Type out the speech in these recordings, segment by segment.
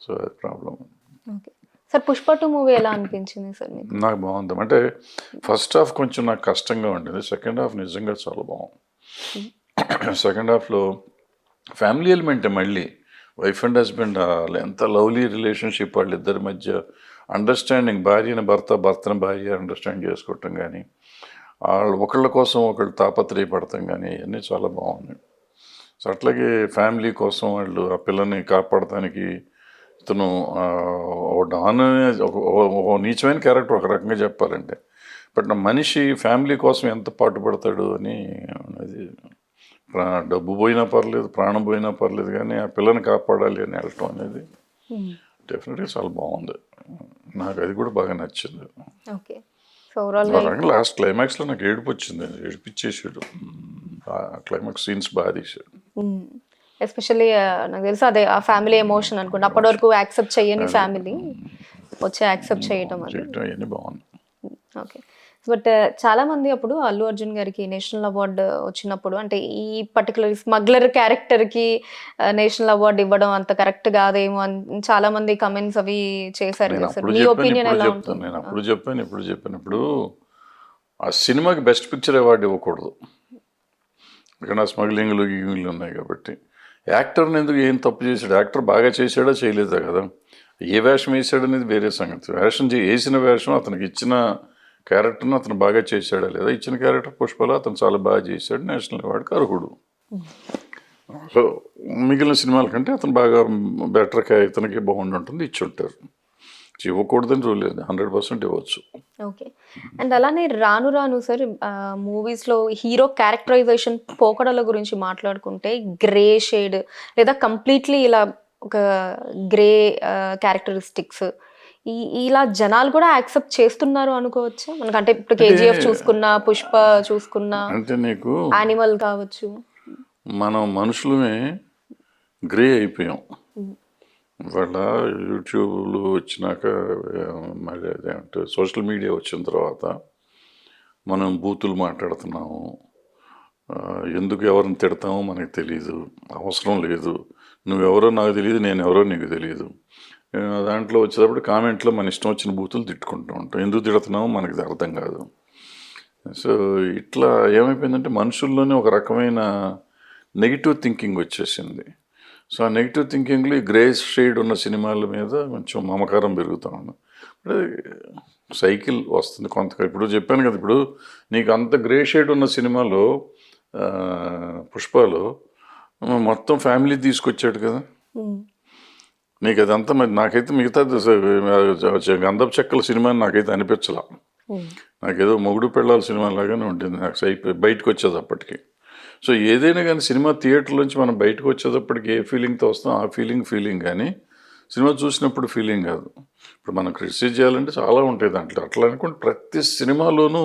So అది problem. Okay sir, Pushpa 2 movie ఎలా అనిపించింది సార్ మీకు? నాకు బాగుంది. అంటే ఫస్ట్ హాఫ్ కొంచెం నాకు కష్టంగా ఉంటుంది, సెకండ్ హాఫ్ నిజంగా చాలా బాగుంది. సెకండ్ హాఫ్లో ఫ్యామిలీ ఎలిమెంటే, మళ్ళీ వైఫ్ అండ్ హస్బెండ్ ఎంత లవ్లీ రిలేషన్షిప్ వాళ్ళిద్దరి మధ్య, అండర్స్టాండింగ్, భార్యని భర్త, భర్తను భార్య అండర్స్టాండ్ చేసుకోవటం కానీ, వాళ్ళు ఒకళ్ళ కోసం ఒకళ్ళు తాపత్రయపడటం కానీ, ఇవన్నీ చాలా బాగున్నాయి. సో అట్లాగే ఫ్యామిలీ కోసం వాళ్ళు ఆ పిల్లని కాపాడటానికి ఇతను ఓ డాన్ ఒక నీచమైన క్యారెక్టర్ ఒక రకంగా చెప్పాలంటే, బట్ నా మనిషి ఫ్యామిలీ కోసం ఎంత పాటుపడతాడు అని, అది డబ్బు పోయినా పర్లేదు, ప్రాణం పోయినా పర్లేదు, కానీ ఆ పిల్లని కాపాడాలి అని వెళ్ళటం అనేది డెఫినెట్గా చాలా బాగుంది. నాకు అది కూడా బాగా నచ్చింది. ఓకే, సో ఓవరాల్ లాస్ట్ క్లైమాక్స్లో నాకు ఏడుపు వచ్చింది, ఏడిపించేసాడు. క్లైమాక్స్ సీన్స్ బాగా తీసాడు. ఎస్పెషల్లీ నాకు తెలుసు అదే ఆ ఫ్యామిలీ ఎమోషన్ అనుకుంటా, అప్పటి వరకు యాక్సెప్ట్ చేయని ఫ్యామిలీ వచ్చి యాక్సెప్ట్ చేయటం అది బాగుంది. ఓకే, బట్ చాలా మంది అప్పుడు అల్లు అర్జున్ గారికి నేషనల్ అవార్డు వచ్చినప్పుడు, అంటే ఈ పర్టికులర్ స్మగ్లర్ క్యారెక్టర్కి నేషనల్ అవార్డు ఇవ్వడం అంత కరెక్ట్ కాదేమో అని చాలా మంది కమెంట్స్ అవి చేశారు కదా సార్, మీ ఒపీనియన్ ఎలా ఉంటుంది? నేను అప్పుడు చెప్పాను ఇప్పుడు ఆ సినిమాకి బెస్ట్ పిక్చర్ అవార్డు ఇవ్వకూడదు, ఎందుకంటే ఆ స్మగ్లింగ్లు గిగ్లింగ్లు ఉన్నాయి కాబట్టి. యాక్టర్ని ఎందుకు, ఏం తప్పు చేశాడు, యాక్టర్ బాగా చేశాడా చేయలేదా కదా, ఏ వేషం వేసాడు అనేది వేరే సంగతి. వేసిన వేషం, అతనికి ఇచ్చిన క్యారెక్టర్ను అతను బాగా చేశాడా లేదా, ఇచ్చిన క్యారెక్టర్ పుష్పలో అతను చాలా బాగా చేశాడు, నేషనల్ అవార్డుకి అర్హుడు. సో మిగిలిన సినిమాల కంటే అతను బాగా బెటర్గా ఇతనికి బాగుండి ఉంటుంది, ఇచ్చి ఉంటారు. ఇవ్వకూడదని రూల్ లేదు, 100% ఇవ్వచ్చు. ఓకే, అండ్ అలానే రాను రాను సార్ మూవీస్లో హీరో క్యారెక్టరైజేషన్ పోకడల గురించి మాట్లాడుకుంటే, గ్రే షేడ్ లేదా కంప్లీట్లీ ఇలా ఒక గ్రే క్యారెక్టరిస్టిక్స్ ఇలా జనాలు కూడా యాక్సెప్ట్ చేస్తున్నారు అనుకోవచ్చు మనకంటే. ఇప్పుడు కేజీఎఫ్ చూసుకున్నా, పుష్ప చూసుకున్నా, అంటే నీకు యానిమల్ కావచ్చు, మనం మనుషులమే గ్రే అయిపోయాం. ఇవాళ యూట్యూబ్లు వచ్చినాక, మరి అదేంటే సోషల్ మీడియా వచ్చిన తర్వాత మనం బూతులు మాట్లాడుతున్నాము, ఎందుకు ఎవరిని తిడతామో మనకు తెలియదు, అవసరం లేదు, నువ్వెవరో నాకు తెలియదు, నేను ఎవరో నీకు తెలియదు. దాంట్లో వచ్చేటప్పుడు కామెంట్లో మన ఇష్టం వచ్చిన బూతులు తిట్టుకుంటూ ఉంటాం, ఎందుకు తిడుతున్నామో మనకి అర్థం కాదు. సో ఇట్లా ఏమైపోయిందంటే మనుషుల్లోనే ఒక రకమైన నెగిటివ్ థింకింగ్ వచ్చేసింది. సో ఆ నెగిటివ్ థింకింగ్లో ఈ గ్రే షేడ్ ఉన్న సినిమాల మీద కొంచెం మమకారం పెరుగుతూ ఉంది. సైకిల్ వస్తుంది కొంత. ఇప్పుడు చెప్పాను కదా, ఇప్పుడు నీకు అంత గ్రే షేడ్ ఉన్న సినిమాలో పుష్పలో మొత్తం ఫ్యామిలీ తీసుకొచ్చాడు కదా, నీకు అదంతా మరి నాకైతే మిగతా గంధపు చెక్కల సినిమా నాకైతే అనిపించలా. నాకేదో మొగుడు పెళ్ళాల సినిమా లాగానే ఉంటుంది నాకు బయటకు వచ్చేది అప్పటికి. సో ఏదైనా కానీ సినిమా థియేటర్లోంచి మనం బయటకు వచ్చేటప్పటికి ఏ ఫీలింగ్తో వస్తాం ఆ ఫీలింగ్ కానీ సినిమా చూసినప్పుడు ఫీలింగ్ కాదు. ఇప్పుడు మనం క్రిటిసైజ్ చేయాలంటే చాలా ఉంటాయి దాంట్లో, అట్లా అనుకుంటే ప్రతి సినిమాలోనూ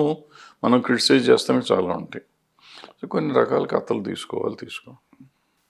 మనం క్రిటిసైజ్ చేస్తానికి చాలా ఉంటాయి. సో కొన్ని రకాల కథలు తీసుకోవాలి.